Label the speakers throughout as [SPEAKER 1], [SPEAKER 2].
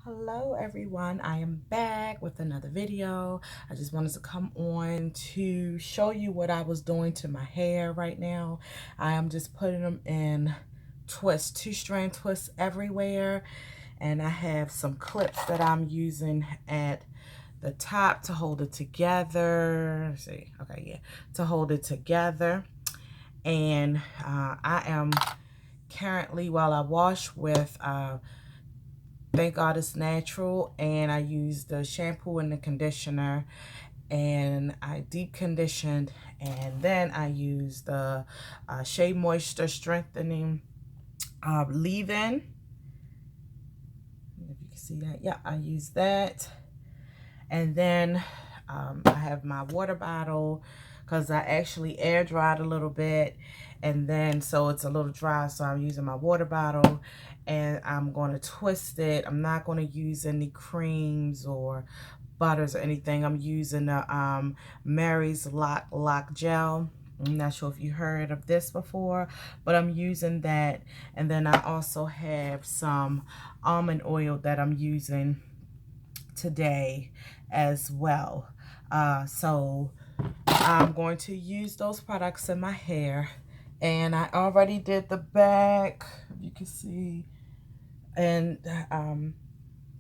[SPEAKER 1] Hello everyone, I am back with another video. I just wanted to come on to show you what I was doing to my hair right now. I am just putting them in twists, two-strand twists everywhere, and I have some clips that I'm using at the top to hold it together. Let's see, okay, yeah, to hold it together. And I am currently, while I wash with Thank God It's Natural, and I use the shampoo and the conditioner, and I deep conditioned, and then I use the Shea Moisture Strengthening leave-in. If you can see that, yeah, I use that. And then I have my water bottle because I actually air dried a little bit, and then so it's a little dry, so I'm using my water bottle and I'm going to twist it. I'm not going to use any creams or butters or anything. I'm using the Mary's Lock Gel. I'm not sure if you heard of this before, but I'm using that. And then I also have some almond oil that I'm using today as well. So I'm going to use those products in my hair, and I already did the back, you can see, and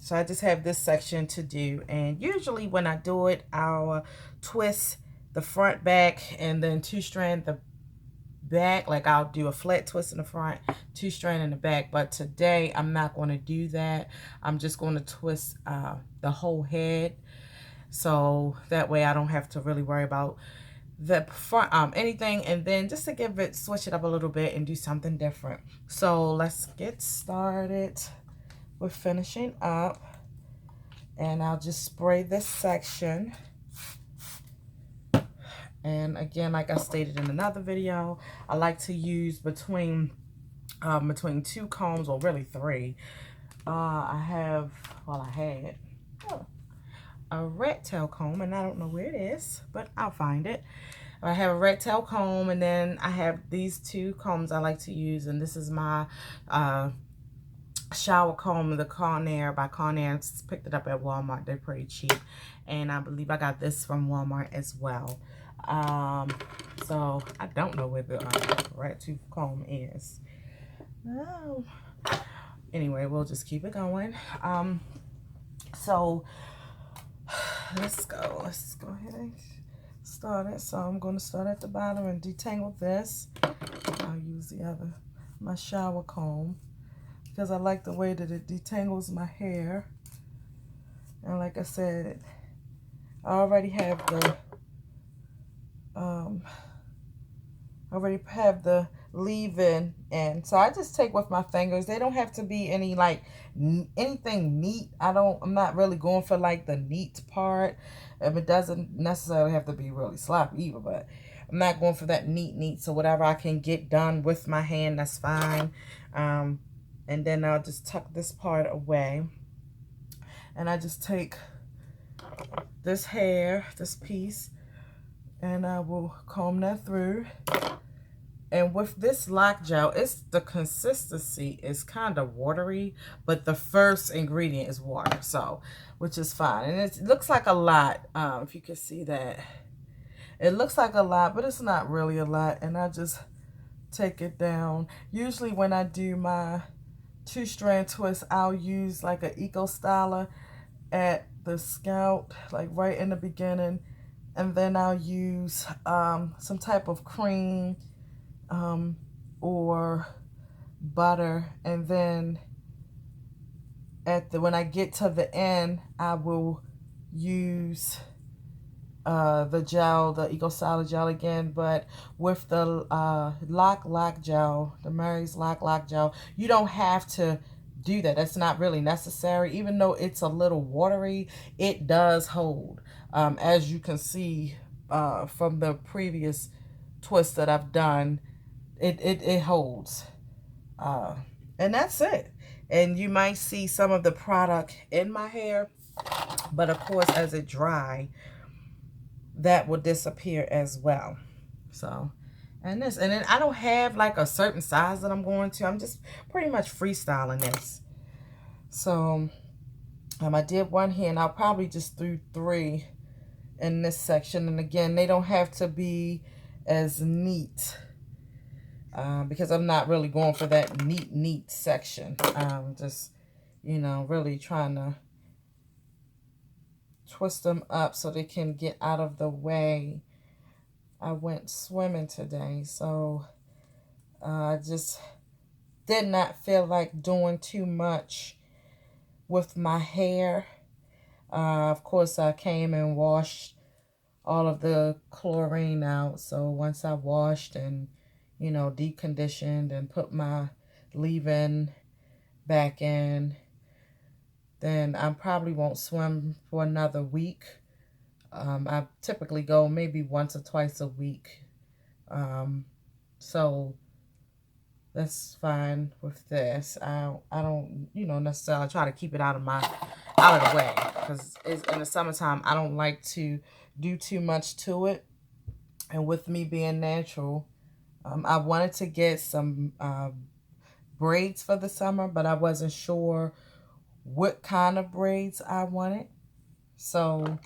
[SPEAKER 1] so I just have this section to do. And usually when I do it, I'll twist the front, back, and then two-strand the back. Like I'll do a flat twist in the front, two-strand in the back, but today I'm not going to do that. I'm just going to twist the whole head, so that way I don't have to really worry about the front anything. And then just to give it, switch it up a little bit and do something different. So let's get started with finishing up, and I'll just spray this section. And again, like I stated in another video, I like to use between two combs, or really three. I had a rat tail comb, and I don't know where it is, but I'll find it. I have a rat tail comb, and then I have these two combs I like to use, and this is my shower comb, the Conair by Conair. I picked it up at Walmart. They're pretty cheap, and I believe I got this from Walmart as well. So I don't know where the rat tooth comb is. Oh. Anyway, we'll just keep it going. So let's go ahead and start it. So I'm going to start at the bottom and detangle this. I'll use my shower comb, because I like the way that it detangles my hair. And like I said, I already have the leave-in, and so I just take with my fingers. They don't have to be any anything neat. I'm not really going for like the neat part. It doesn't necessarily have to be really sloppy either, but I'm not going for that neat. So whatever I can get done with my hand, that's fine. And then I'll just tuck this part away, and I just take this hair, this piece, and I will comb that through. And with this lock gel, the consistency is kind of watery, but the first ingredient is water, so which is fine. And it looks like a lot, if you can see that. It looks like a lot, but it's not really a lot. And I just take it down. Usually when I do my two-strand twist, I'll use like an Eco Styler at the scalp, like right in the beginning, and then I'll use some type of cream or butter, and then when I get to the end, I will use the gel, the Eco Styler gel again. But with the lock gel, the Mary's lock gel, you don't have to do that. That's not really necessary. Even though it's a little watery, it does hold. As you can see from the previous twist that I've done, it holds. And that's it. And you might see some of the product in my hair, but of course as it dry, that will disappear as well. So, and then I don't have like a certain size that I'm going to. I'm just pretty much freestyling this. So I did one here, and I'll probably just do 3 in this section. And again, they don't have to be as neat, because I'm not really going for that neat section. Just, you know, really trying to twist them up so they can get out of the way. I went swimming today, so I just did not feel like doing too much with my hair. Of course, I came and washed all of the chlorine out. So once I washed and, you know, deep conditioned and put my leave-in back in, then I probably won't swim for another week. I typically go maybe once or twice a week. So that's fine with this. I don't, you know, necessarily try to keep it out of the way, because in the summertime I don't like to do too much to it. And with me being natural, I wanted to get some braids for the summer, but I wasn't sure what kind of braids I wanted. So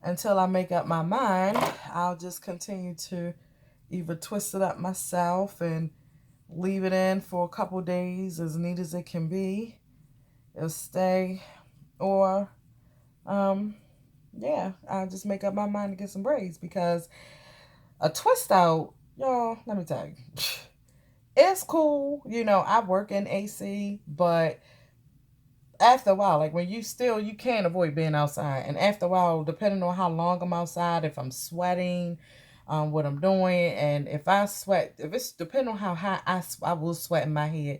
[SPEAKER 1] until I make up my mind, I'll just continue to either twist it up myself and leave it in for a couple days, as neat as it can be. It'll stay. Or, yeah, I'll just make up my mind to get some braids, because a twist out, y'all, let me tell you, it's cool. You know, I work in AC, but after a while, like when you can't avoid being outside. And after a while, depending on how long I'm outside, if I'm sweating, what I'm doing, and if I sweat, if it's depending on how high I will sweat in my head.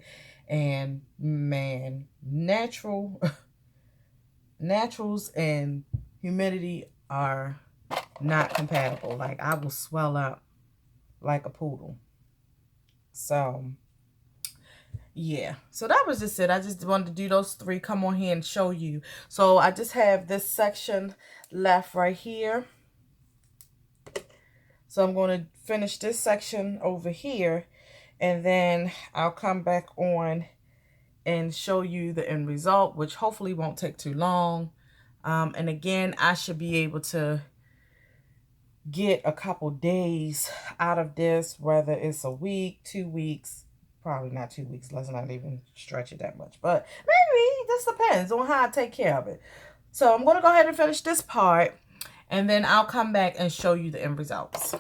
[SPEAKER 1] And man, naturals and humidity are not compatible. Like, I will swell up like a poodle. So yeah, so that was just it. I just wanted to do those 3, come on here and show you. So I just have this section left right here. So I'm going to finish this section over here, and then I'll come back on and show you the end result, which hopefully won't take too long. And again, I should be able to get a couple days out of this, whether it's a week, 2 weeks, probably not 2 weeks. Let's not even stretch it that much, but maybe. This depends on how I take care of it. So I'm going to go ahead and finish this part, and then I'll come back and show you the end results.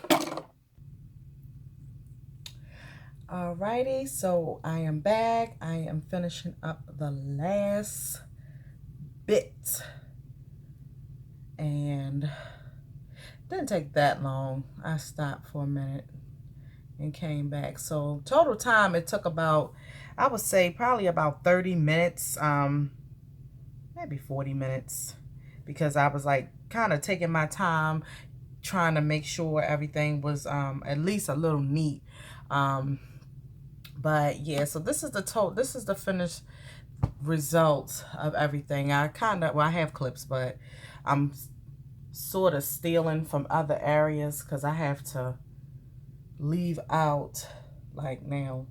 [SPEAKER 1] Alrighty, so I am back. I am finishing up the last bit, and it didn't take that long. I stopped for a minute and came back. So total time, it took about, I would say probably about 30 minutes, maybe 40 minutes, because I was like kind of taking my time trying to make sure everything was at least a little neat. But yeah, so this is the finished result of everything. I have clips, but I'm sort of stealing from other areas because I have to leave out like now.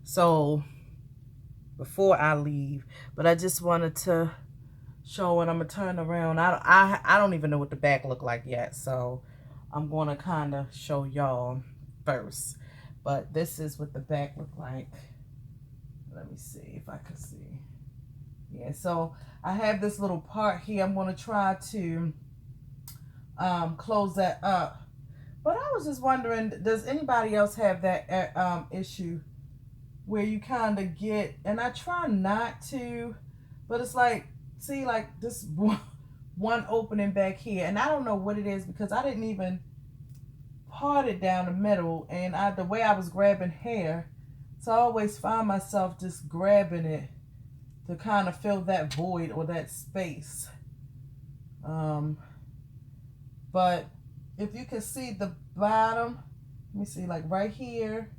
[SPEAKER 1] So before I leave, but I just wanted to show it. I'm gonna turn around. I don't even know what the back look like yet, so I'm gonna kind of show y'all first. But this is what the back look like. Let me see if I can see. Yeah, so I have this little part here. I'm gonna try to close that up. But I was just wondering, does anybody else have that issue where you kind of get, and I try not to, but it's like, see, like this one opening back here, and I don't know what it is because I didn't even part it down the middle, and the way I was grabbing hair, so I always find myself just grabbing it to kind of fill that void or that space. But if you can see the bottom, let me see, like right here.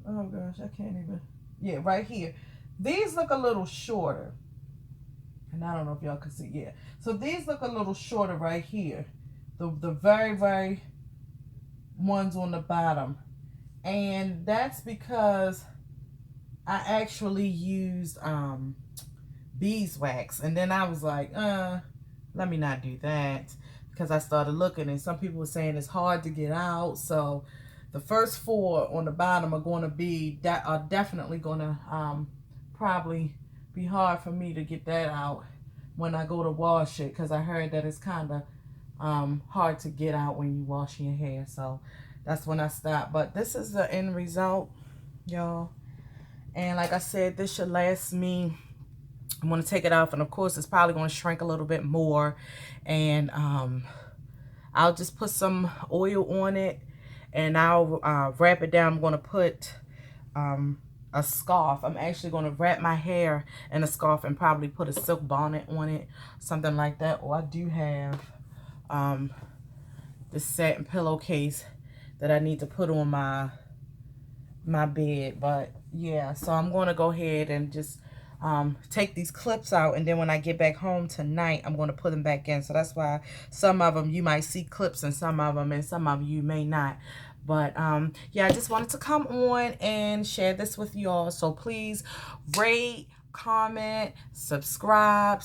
[SPEAKER 1] Oh gosh, I can't even. Yeah, right here. These look a little shorter. And I don't know if y'all can see. Yeah. So these look a little shorter right here. The very, very ones on the bottom. And that's because I actually used beeswax. And then I was like, let me not do that, because I started looking and some people were saying it's hard to get out. So the first 4 on the bottom are going to be, that are definitely going to probably be hard for me to get that out when I go to wash it, because I heard that it's kind of hard to get out when you wash your hair. So that's when I stopped. But this is the end result, y'all. And like I said, this should last me. I'm going to take it off, and of course it's probably going to shrink a little bit more. And I'll just put some oil on it, and I'll wrap it down. I'm going to put a scarf. I'm actually going to wrap my hair in a scarf and probably put a silk bonnet on it, something like that. Or I do have this satin pillowcase that I need to put on my bed. But yeah, so I'm going to go ahead and just take these clips out, and then when I get back home tonight, I'm going to put them back in. So that's why some of them you might see clips in some of them, and some of you may not. But yeah, I just wanted to come on and share this with you all. So please rate, comment, subscribe.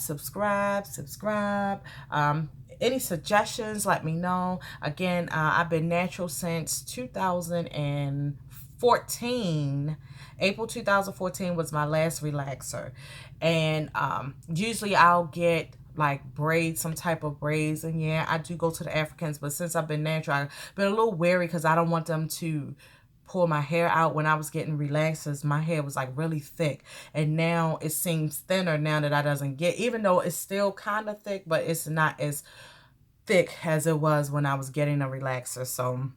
[SPEAKER 1] Any suggestions, let me know. Again, I've been natural since 2014. April 2014 was my last relaxer. And usually I'll get like braids, some type of braids. And yeah, I do go to the Africans, but since I've been natural, I've been a little wary because I don't want them to pull my hair out. When I was getting relaxers, my hair was like really thick, and now it seems thinner now that I doesn't get, even though it's still kind of thick, but it's not as thick as it was when I was getting a relaxer. So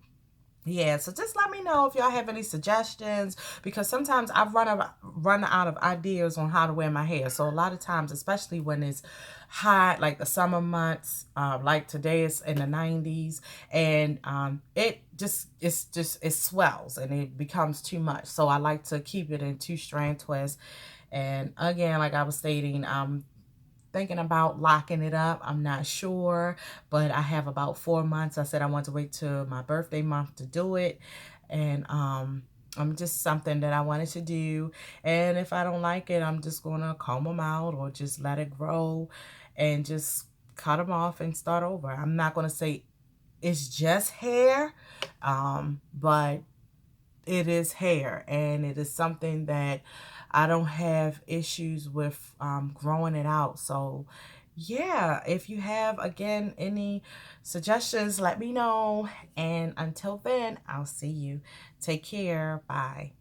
[SPEAKER 1] yeah, so just let me know if y'all have any suggestions, because sometimes I've run out of ideas on how to wear my hair. So a lot of times, especially when it's hot, like the summer months, like today it's in the 90s, and it swells and it becomes too much. So I like to keep it in 2 strand twist. And again, like I was stating, thinking about locking it up. I'm not sure, but I have about 4 months. I said I want to wait till my birthday month to do it. And I'm just something that I wanted to do. And if I don't like it, I'm just going to comb them out or just let it grow and just cut them off and start over. I'm not going to say it's just hair, but it is hair, and it is something that I don't have issues with growing it out. So yeah, if you have, again, any suggestions, let me know. And until then, I'll see you. Take care. Bye.